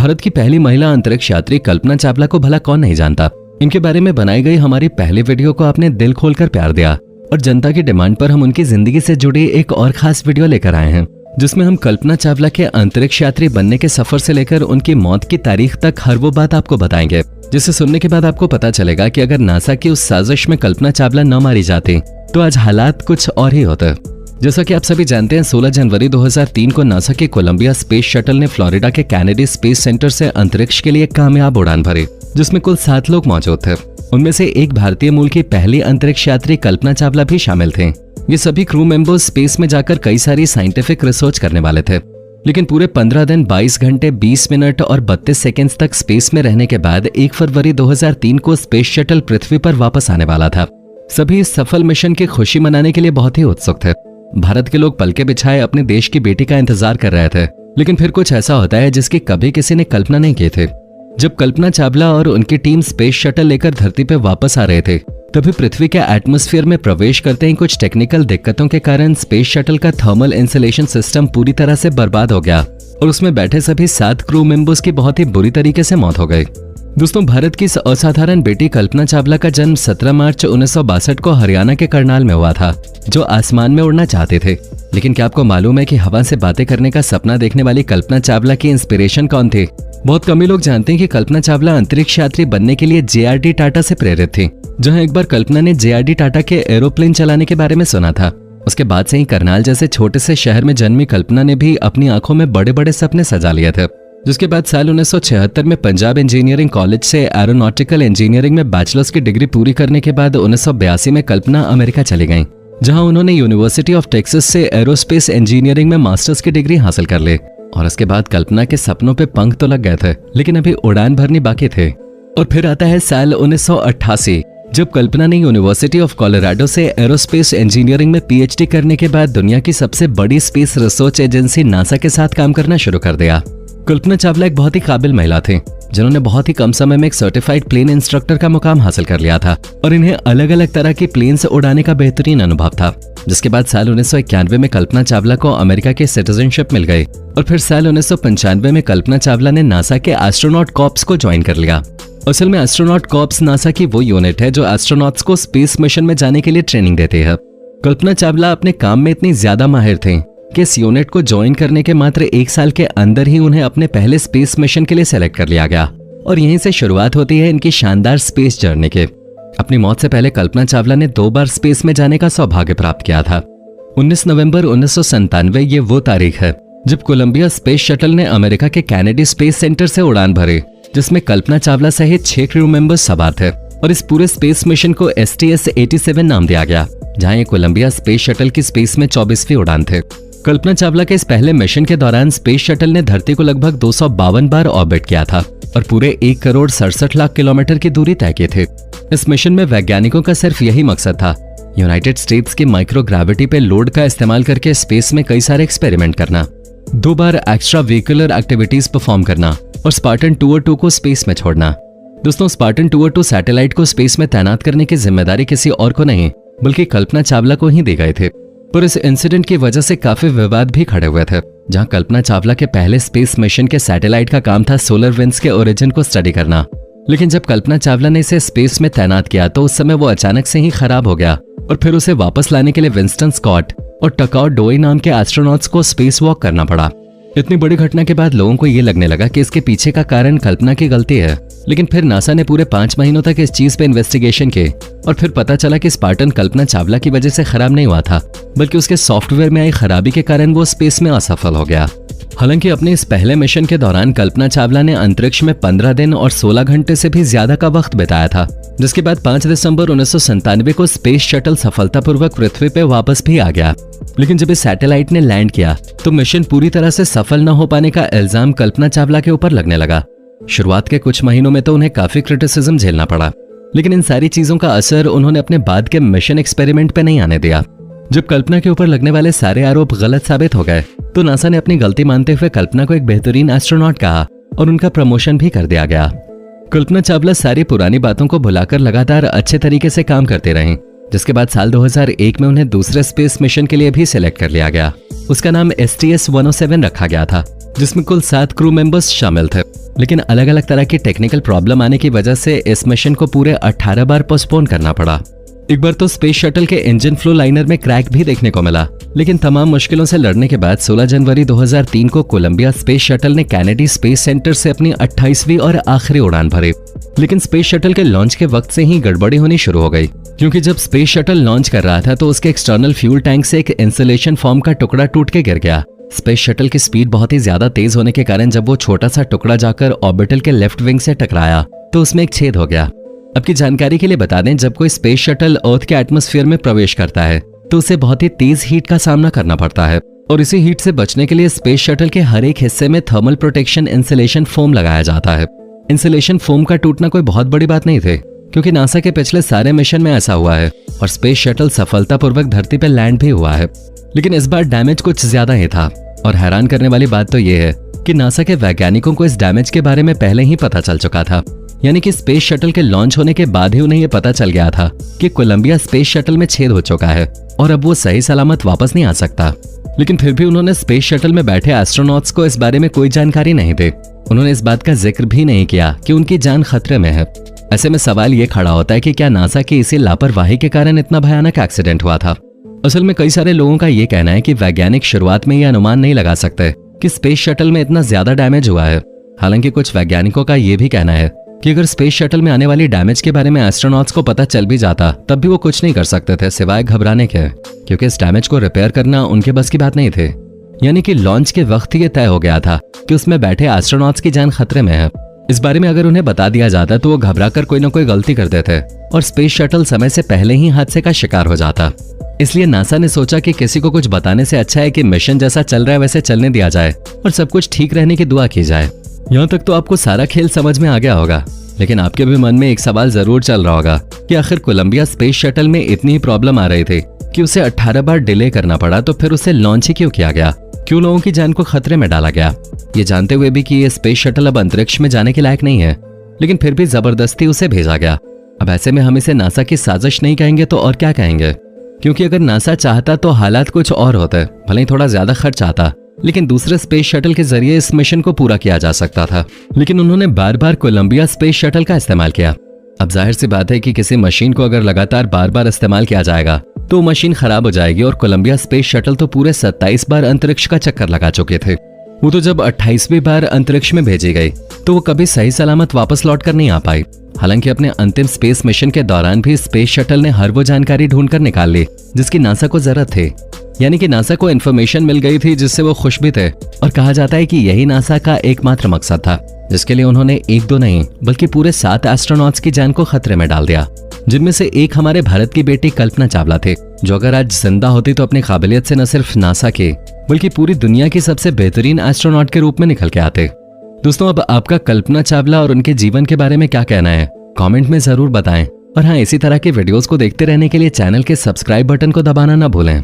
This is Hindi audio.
भारत की पहली महिला अंतरिक्ष यात्री कल्पना चावला को भला कौन नहीं जानता। इनके बारे में बनाई गई हमारी पहली वीडियो को आपने दिल खोलकर प्यार दिया और जनता की डिमांड पर हम उनकी जिंदगी से जुड़ी एक और खास वीडियो लेकर आए हैं, जिसमें हम कल्पना चावला के अंतरिक्ष यात्री बनने के सफर से लेकर उनकी मौत की तारीख तक हर वो बात आपको बताएंगे, जिसे सुनने के बाद आपको पता चलेगा कि अगर नासा की उस साजिश में कल्पना चावला न मारी जाती तो आज हालात कुछ और ही होते। जैसा कि आप सभी जानते हैं, 16 जनवरी 2003 को नासा के कोलंबिया स्पेस शटल ने फ्लोरिडा के कैनेडी स्पेस सेंटर से अंतरिक्ष के लिए कामयाब उड़ान भरी, जिसमें कुल 7 लोग मौजूद थे। उनमें से एक भारतीय मूल की पहली अंतरिक्ष यात्री कल्पना चावला भी शामिल थे। ये सभी क्रू मेंबर्स स्पेस में जाकर कई सारी साइंटिफिक रिसर्च करने वाले थे, लेकिन पूरे 15 दिन 22 घंटे 20 मिनट और 32 सेकेंड्स तक स्पेस में रहने के बाद 1 फरवरी 2003 को स्पेस शटल पृथ्वी पर वापस आने वाला था। सभी इस सफल मिशन की खुशी मनाने के लिए बहुत ही उत्सुक थे। भारत के लोग पलके बिछाए अपने देश की बेटी का इंतजार कर रहे थे, लेकिन फिर कुछ ऐसा होता है जिसकी कभी किसी ने कल्पना नहीं की थी। जब कल्पना चावला और उनकी टीम स्पेस शटल लेकर धरती पर वापस आ रहे थे, तभी पृथ्वी के एटमॉस्फेयर में प्रवेश करते ही कुछ टेक्निकल दिक्कतों के कारण स्पेस शटल का थर्मल इंसुलेशन सिस्टम पूरी तरह से बर्बाद हो गया और उसमें बैठे सभी 7 क्रू मेंबर्स की बहुत ही बुरी तरीके से मौत हो गई। दोस्तों, भारत की इस असाधारण बेटी कल्पना चावला का जन्म 17 मार्च 1962 को हरियाणा के करनाल में हुआ था, जो आसमान में उड़ना चाहते थे। लेकिन क्या आपको मालूम है कि हवा से बातें करने का सपना देखने वाली कल्पना चावला की इंस्पिरेशन कौन थी? बहुत कम ही लोग जानते हैं कि कल्पना चावला अंतरिक्ष यात्री बनने के लिए JRD टाटा से प्रेरित थी। जहां एक बार कल्पना ने JRD टाटा के एरोप्लेन चलाने के बारे में सुना था, उसके बाद से ही करनाल जैसे छोटे से शहर में जन्मी कल्पना ने भी अपनी आंखों में बड़े बड़े सपने सजा लिए थे। जिसके बाद साल 1976 में पंजाब इंजीनियरिंग कॉलेज से एरोनॉटिकल इंजीनियरिंग में बैचलर्स की डिग्री पूरी करने के बाद 1982 में कल्पना अमेरिका चली गईं, जहां उन्होंने यूनिवर्सिटी ऑफ टेक्सास से एरोस्पेस इंजीनियरिंग में मास्टर्स की डिग्री हासिल कर ली। और उसके बाद कल्पना के सपनों पे पंख तो लग गए थे, लेकिन अभी उड़ान भरनी बाकी थे। और फिर आता है साल 1988, जब कल्पना ने यूनिवर्सिटी ऑफ कोलोराडो से एरोस्पेस इंजीनियरिंग में PhD करने के बाद दुनिया की सबसे बड़ी स्पेस रिसर्च एजेंसी नासा के साथ काम करना शुरू कर दिया। कल्पना चावला एक बहुत ही काबिल महिला थी, जिन्होंने बहुत ही कम समय में एक सर्टिफाइड प्लेन इंस्ट्रक्टर का मुकाम हासिल कर लिया था और इन्हें अलग अलग तरह की प्लेन से उड़ाने का बेहतरीन अनुभव था। जिसके बाद साल 1991 में कल्पना चावला को अमेरिका की सिटीजनशिप मिल गई और फिर साल 1995 में कल्पना चावला ने नासा के एस्ट्रोनॉट कॉर्प्स को ज्वाइन कर लिया। असल में एस्ट्रोनॉट कॉर्प्स नासा की वो यूनिट है जो एस्ट्रोनॉट्स को स्पेस मिशन में जाने के लिए ट्रेनिंग देती है। कल्पना चावला अपने काम में इतनी ज्यादा माहिर थी कि इस यूनिट को ज्वाइन करने के मात्र 1 साल के अंदर ही उन्हें अपने पहले स्पेस मिशन के लिए सेलेक्ट कर लिया गया और यहीं से शुरुआत होती है इनकी शानदार स्पेस जर्नी के। अपनी मौत से पहले कल्पना चावला ने 2 बार स्पेस में जाने का सौभाग्य प्राप्त किया था। 19 नवंबर 1997 ये वो तारीख है जब कोलंबिया स्पेस शटल ने अमेरिका के कैनेडी स्पेस सेंटर से उड़ान भरी, जिसमें कल्पना चावला सहित 6 क्रू मेंबर्स सवार थे और इस पूरे स्पेस मिशन को STS-87 नाम दिया गया, जहां ये कोलंबिया स्पेस शटल की स्पेस में 24वीं उड़ान थे। कल्पना चावला के इस पहले मिशन के दौरान स्पेस शटल ने धरती को लगभग 252 बार ऑर्बिट किया था और पूरे 1 करोड़ 67 लाख किलोमीटर की दूरी तय की थी। इस मिशन में वैज्ञानिकों का सिर्फ यही मकसद था, यूनाइटेड स्टेट्स की माइक्रोग्रेविटी पे लोड का इस्तेमाल करके स्पेस में कई सारे एक्सपेरिमेंट करना, 2 बार एक्स्ट्रा व्हीकुलर एक्टिविटीज परफॉर्म करना और स्पार्टन 2 और 2 को स्पेस में छोड़ना। दोस्तों, स्पार्टन 2 और 2 सैटेलाइट को स्पेस में तैनात करने की जिम्मेदारी किसी और को नहीं बल्कि कल्पना चावला को ही दी गए थे। पर इस इंसिडेंट की वजह से काफी विवाद भी खड़े हुए थे, जहां कल्पना चावला के पहले स्पेस मिशन के सैटेलाइट का काम था सोलर विंड्स के ओरिजिन को स्टडी करना, लेकिन जब कल्पना चावला ने इसे स्पेस में तैनात किया तो उस समय वो अचानक से ही खराब हो गया और फिर उसे वापस लाने के लिए विंस्टन स्कॉट और टकाओ डोई नाम के एस्ट्रोनॉट्स को स्पेस वॉक करना पड़ा। इतनी बड़ी घटना के बाद लोगों को ये लगने लगा कि इसके पीछे का कारण कल्पना की गलती है, लेकिन फिर नासा ने पूरे 5 महीनों तक इस चीज पे इन्वेस्टिगेशन की और फिर पता चला कि स्पार्टन कल्पना चावला की वजह से खराब नहीं हुआ था, बल्कि उसके सॉफ्टवेयर में आई खराबी के कारण वो स्पेस में असफल हो गया। हालांकि अपने इस पहले मिशन के दौरान कल्पना चावला ने अंतरिक्ष में 15 दिन और 16 घंटे से भी ज्यादा का वक्त बिताया था, जिसके बाद 5 दिसंबर 1997 को स्पेस शटल सफलतापूर्वक पृथ्वी पे वापस भी आ गया। लेकिन जब इस सैटेलाइट ने लैंड किया तो मिशन पूरी तरह से सफल न हो पाने का इल्जाम कल्पना चावला के ऊपर लगने लगा। शुरुआत के कुछ महीनों में तो उन्हें काफी क्रिटिसिज्म झेलना पड़ा, लेकिन इन सारी चीजों का असर उन्होंने अपने बाद के मिशन एक्सपेरिमेंट पे नहीं आने दिया। जब कल्पना के ऊपर लगने वाले सारे आरोप गलत साबित हो गए तो नासा ने अपनी गलती मानते हुए कल्पना को एक बेहतरीन एस्ट्रोनॉट कहा और उनका प्रमोशन भी कर दिया गया। कल्पना चावला सारी पुरानी बातों को भुलाकर लगातार अच्छे तरीके से काम करते रहीं, जिसके बाद साल 2001 में उन्हें दूसरे स्पेस मिशन के लिए भी सिलेक्ट कर लिया गया। उसका नाम STS-107 रखा गया था जिसमें कुल 7 क्रू मेंबर्स शामिल थे। लेकिन अलग अलग तरह की टेक्निकल प्रॉब्लम आने की वजह से इस मिशन को पूरे 18 बार पोस्टपोन करना पड़ा। एक बार तो स्पेस शटल के इंजन फ्लो लाइनर में क्रैक भी देखने को मिला, लेकिन तमाम मुश्किलों से लड़ने के बाद 16 जनवरी 2003 को कोलंबिया स्पेस शटल ने कैनेडी स्पेस सेंटर से अपनी 28वीं और आखिरी उड़ान भरी। लेकिन स्पेस शटल के लॉन्च के वक्त से ही गड़बड़ी होनी शुरू हो गई, क्योंकि जब स्पेस शटल लॉन्च कर रहा था तो उसके एक्सटर्नल फ्यूल टैंक से एक इंसुलेशन फोम का टुकड़ा टूट के गिर गया। स्पेस शटल की स्पीड बहुत ही ज्यादा तेज होने के कारण जब वो छोटा सा टुकड़ा जाकर ऑर्बिटल के लेफ्ट विंग से टकराया तो उसमें एक छेद हो गया। अब की जानकारी के लिए बता दें, जब कोई स्पेस शटल अर्थ के एटमॉस्फेयर में प्रवेश करता है तो उसे बहुत ही तेज हीट का सामना करना पड़ता है, और इसी हीट से बचने के लिए स्पेस शटल के हर एक हिस्से में थर्मल प्रोटेक्शन इंसुलेशन फोम लगाया जाता है। इंसुलेशन फोम का टूटना कोई बहुत बड़ी बात नहीं थी, क्योंकि नासा के पिछले सारे मिशन में ऐसा हुआ है और स्पेस शटल सफलतापूर्वक धरती पर लैंड भी हुआ है। लेकिन इस बार डैमेज कुछ ज्यादा ही था, और हैरान करने वाली बात तो ये है कि नासा के वैज्ञानिकों को इस डैमेज के बारे में पहले ही पता चल चुका था। यानी कि स्पेस शटल के लॉन्च होने के बाद ही उन्हें यह पता चल गया था कि कोलंबिया स्पेस शटल में छेद हो चुका है और अब वो सही सलामत वापस नहीं आ सकता। लेकिन फिर भी उन्होंने स्पेस शटल में बैठे एस्ट्रोनॉट्स को इस बारे में कोई जानकारी नहीं दी। उन्होंने इस बात का जिक्र भी नहीं किया कि उनकी जान खतरे में है। ऐसे में सवाल ये खड़ा होता है कि क्या नासा की इसी लापरवाही के कारण इतना भयानक एक्सीडेंट हुआ था। असल में कई सारे लोगों का ये कहना है कि वैज्ञानिक शुरुआत में ये अनुमान नहीं लगा सकते कि स्पेस शटल में इतना ज्यादा डैमेज हुआ है। हालांकि कुछ वैज्ञानिकों का ये भी कहना है कि अगर स्पेस शटल में आने वाली डैमेज के बारे में एस्ट्रोनॉट्स को पता चल भी जाता तब भी वो कुछ नहीं कर सकते थे सिवाय घबराने के, क्योंकि इस डैमेज को रिपेयर करना उनके बस की बात नहीं थी। यानी कि लॉन्च के वक्त ही ये तय हो गया था कि उसमें बैठे एस्ट्रोनॉट्स की जान खतरे में है। इस बारे में अगर उन्हें बता दिया जाता तो वो घबराकर कोई ना कोई गलती कर देते और स्पेस शटल समय से पहले ही हादसे का शिकार हो जाता। इसलिए नासा ने सोचा कि किसी को कुछ बताने से अच्छा है कि मिशन जैसा चल रहा है वैसे चलने दिया जाए और सब कुछ ठीक रहने की दुआ की जाए। यहाँ तक तो आपको सारा खेल समझ में आ गया होगा, लेकिन आपके भी मन में एक सवाल जरूर चल रहा होगा कि आखिर कोलंबिया स्पेस शटल में इतनी प्रॉब्लम आ रही थी कि उसे 18 बार डिले करना पड़ा, तो फिर उसे लॉन्च ही क्यों किया गया, क्यों लोगों की जान को खतरे में डाला गया, ये जानते हुए भी कि ये स्पेस शटल अब अंतरिक्ष में जाने के लायक नहीं है, लेकिन फिर भी जबरदस्ती उसे भेजा गया। अब ऐसे में हम इसे नासा की साजिश नहीं कहेंगे तो और क्या कहेंगे, क्योंकि अगर नासा चाहता तो हालात कुछ और होते, भले ही थोड़ा ज्यादा खर्च आता, लेकिन दूसरे स्पेस शटल के जरिए इस मिशन को पूरा किया जा सकता था। लेकिन उन्होंने बार बार कोलंबिया स्पेस शटल का इस्तेमाल किया। अब जाहिर सी बात है कि किसी मशीन को अगर लगातार बार बार इस्तेमाल किया जाएगा तो मशीन खराब हो जाएगी, और कोलंबिया स्पेस शटल तो पूरे 27 बार अंतरिक्ष का चक्कर लगा चुके थे। वो तो जब 28वीं बार अंतरिक्ष में भेजी गई तो वो कभी सही सलामत वापस लौट कर नहीं आ पाई। हालांकि अपने अंतिम स्पेस मिशन के दौरान भी स्पेस शटल ने हर वो जानकारी ढूंढकर निकाल ली जिसकी नासा को जरूरत थी। यानी कि नासा को इन्फॉर्मेशन मिल गई थी जिससे वो खुश भी थे, और कहा जाता है कि यही नासा का एकमात्र मकसद था जिसके लिए उन्होंने एक दो नहीं बल्कि पूरे 7 एस्ट्रोनॉट्स की जान को खतरे में डाल दिया, जिनमें से एक हमारे भारत की बेटी कल्पना चावला थी, जो अगर आज जिंदा होती तो अपनी काबिलियत से न सिर्फ नासा के बल्कि पूरी दुनिया की सबसे बेहतरीन एस्ट्रोनॉट के रूप में निकल के आते। दोस्तों, अब आपका कल्पना चावला और उनके जीवन के बारे में क्या कहना है कमेंट में जरूर बताएं, और हाँ, इसी तरह के वीडियोस को देखते रहने के लिए चैनल के सब्सक्राइब बटन को दबाना ना भूलें।